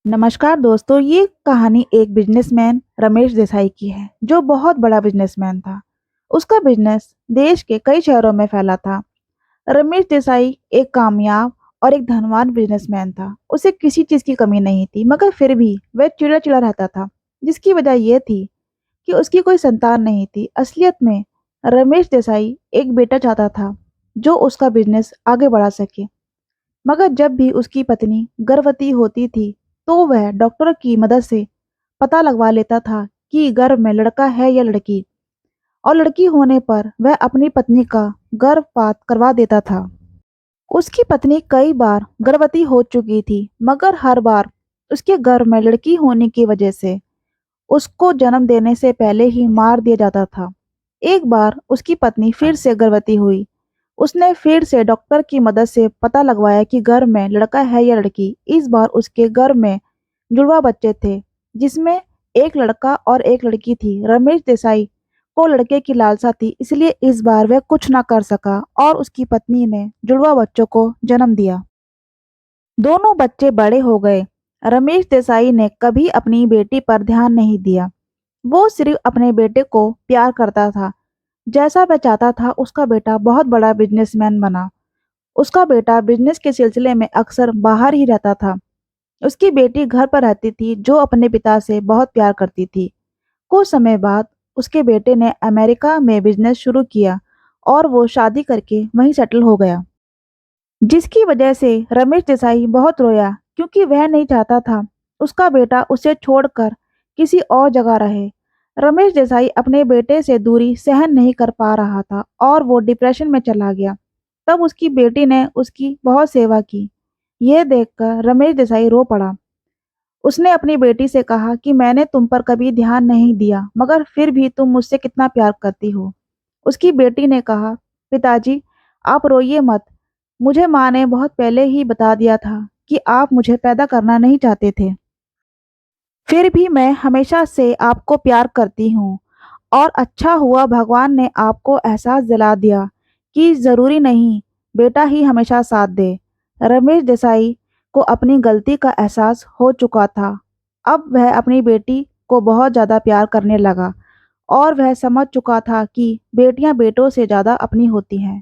नमस्कार दोस्तों, ये कहानी एक बिजनेसमैन रमेश देसाई की है, जो बहुत बड़ा बिजनेसमैन था। उसका बिजनेस देश के कई शहरों में फैला था। रमेश देसाई एक कामयाब और एक धनवान बिजनेसमैन था। उसे किसी चीज की कमी नहीं थी, मगर फिर भी वह चिड़ा-चिड़ा रहता था, जिसकी वजह यह थी कि उसकी कोई संतान नहीं थी। असलियत में रमेश देसाई एक बेटा चाहता था, जो उसका बिजनेस आगे बढ़ा सके। मगर जब भी उसकी पत्नी गर्भवती होती थी, तो वह डॉक्टर की मदद से पता लगवा लेता था कि गर्भ में लड़का है या लड़की, और लड़की होने पर वह अपनी पत्नी का गर्भपात करवा देता था। उसकी पत्नी कई बार गर्भवती हो चुकी थी, मगर हर बार उसके गर्भ में लड़की होने की वजह से उसको जन्म देने से पहले ही मार दिया जाता था। एक बार उसकी पत्नी फिर से गर्भवती हुई। उसने फिर से डॉक्टर की मदद से पता लगवाया कि गर्भ में लड़का है या लड़की। इस बार उसके गर्भ में जुड़वा बच्चे थे, जिसमें एक लड़का और एक लड़की थी। रमेश देसाई को लड़के की लालसा थी, इसलिए इस बार वह कुछ ना कर सका और उसकी पत्नी ने जुड़वा बच्चों को जन्म दिया। दोनों बच्चे बड़े हो गए। रमेश देसाई ने कभी अपनी बेटी पर ध्यान नहीं दिया। वो सिर्फ अपने बेटे को प्यार करता था। जैसा वह चाहता था, उसका बेटा बहुत बड़ा बिजनेसमैन बना। उसका बेटा बिजनेस के सिलसिले में अक्सर बाहर ही रहता था। उसकी बेटी घर पर रहती थी, जो अपने पिता से बहुत प्यार करती थी। कुछ समय बाद उसके बेटे ने अमेरिका में बिजनेस शुरू किया और वो शादी करके वहीं सेटल हो गया, जिसकी वजह से रमेश देसाई बहुत रोया, क्योंकि वह नहीं चाहता था उसका बेटा उसे छोड़कर किसी और जगह रहे। रमेश देसाई अपने बेटे से दूरी सहन नहीं कर पा रहा था और वो डिप्रेशन में चला गया। तब उसकी बेटी ने उसकी बहुत सेवा की। यह देखकर रमेश देसाई रो पड़ा। उसने अपनी बेटी से कहा कि मैंने तुम पर कभी ध्यान नहीं दिया, मगर फिर भी तुम मुझसे कितना प्यार करती हो। उसकी बेटी ने कहा, पिताजी, आप रोइए मत। मुझे माँ ने बहुत पहले ही बता दिया था कि आप मुझे पैदा करना नहीं चाहते थे। फिर भी मैं हमेशा से आपको प्यार करती हूँ, और अच्छा हुआ भगवान ने आपको एहसास दिला दिया कि ज़रूरी नहीं बेटा ही हमेशा साथ दे। रमेश देसाई को अपनी गलती का एहसास हो चुका था। अब वह अपनी बेटी को बहुत ज़्यादा प्यार करने लगा, और वह समझ चुका था कि बेटियां बेटों से ज़्यादा अपनी होती हैं।